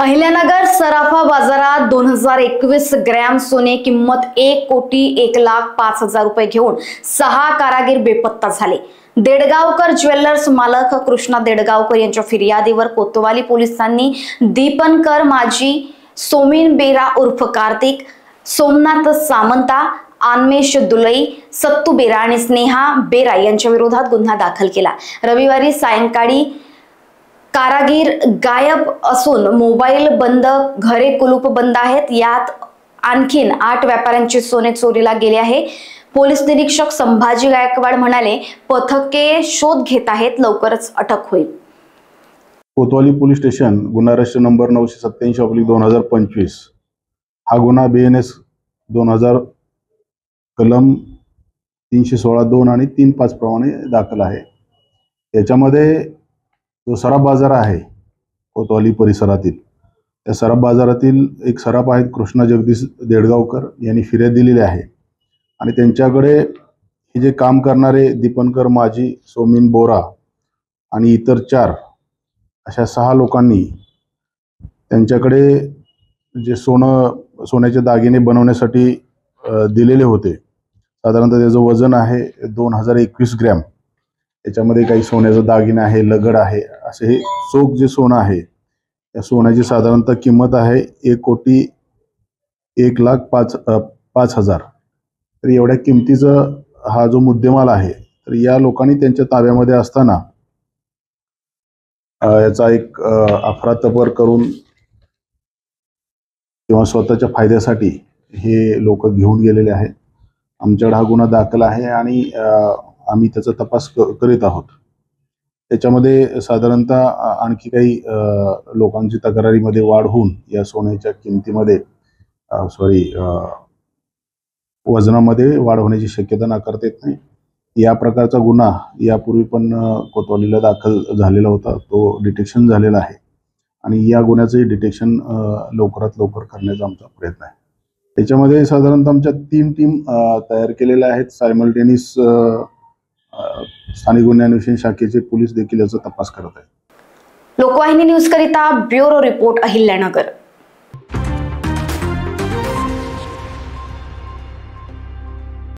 अहिल्यानगर सराफा बाजारात 2021 ग्रॅम सोने किंमत 1,01,05,000 रुपये घेऊन 6 कारागीर बेपत्ता झाले। देडगावकर ज्वेलर्स मालक कृष्णा देडगावकर यांच्या फिर्यादीवर कोतवाली पोलिसांनी दीपनकर माजी, सोमिन बेरा उर्फ कार्तिक, सोमनाथ सामंता, आन्मेश दुलई, सत्तू बेरा आणि स्नेहा बेरा यांच्या विरोधात गुन्हा दाखल केला। रविवारी सायंकाळी कारागीर गायब असून मोबाईल बंद, घरे कुलूप बंद आहेत। यात आणखीन 8 व्यापाऱ्यांचे सोने चोरीला गेले आहे। पोलीस निरीक्षक संभाजी गायकवाड म्हणाले, पथके शोध घेत आहेत, लवकरच अटक होईल। कोतवाली पोलीस स्टेशन गुन्हा रजिस्टर नंबर 987/2025 हा गुन्हा BNS 2000 कलम 316(2) आणि 3(5) प्रमाणे दाखल आहे। याच्यामध्ये जो सराफ बाजार आहे कोतवाली परिसरातील, त्या सराफ बाजारातील एक सराफ आहेत कृष्णा जगदीश देडगावकर यांनी फिर्याद दिलेली आहे आणि त्यांच्याकडे हे जे काम करणारे दीपनकर माजी, सोमिन बोरा आणि इतर 4 अशा 6 लोकांनी त्यांच्याकडे जे सोन्याचे दागिने बनवण्यासाठी दिलेले होते। साधारणतः त्याचं वजन आहे 2021 ग्रॅम। याच्यामध्ये काही सोन्याचा दागिने आहे, लगड आहे, असे हे चोख जे सोनं आहे त्या सोन्याची साधारणतः किंमत आहे 1,01,05,000। तर एवढ्या किमतीचा हा जो मुद्देमाल आहे, तर या लोकांनी त्यांच्या ताब्यामध्ये असताना याचा एक अफरातफर करून किंवा स्वतःच्या फायद्यासाठी हे लोक घेऊन गेलेले आहेत। आमच्याकडे हा गुन्हा दाखल आहे आणि आम्ही त्याचा तपास करीत आहोत। त्याच्यामध्ये साधारणतः आणखी काही लोकांची तक्रारीमध्ये वाढ होऊन या सोन्याच्या किमतीमध्ये वजनामध्ये वाढ होण्याची शक्यता नाकारता येत नाही। या प्रकारचा गुन्हा यापूर्वी पण कोतवालीला दाखल झालेला होता, तो डिटेक्शन झालेला आहे आणि या गुन्ह्याचे डिटेक्शन लवकरात लवकर करण्याचा आमचा प्रयत्न आहे। त्याच्यामध्ये साधारणतः आमच्या 3 टीम तयार केलेल्या आहेत। सायमल्टेनियस स्थानिक गुन्हे अन्वेषण शाखेचे पोलीस देखील याचा तपास करत आहेत। लोकवाहिनी न्यूज करिता ब्युरो रिपोर्ट, अहिल्यानगर।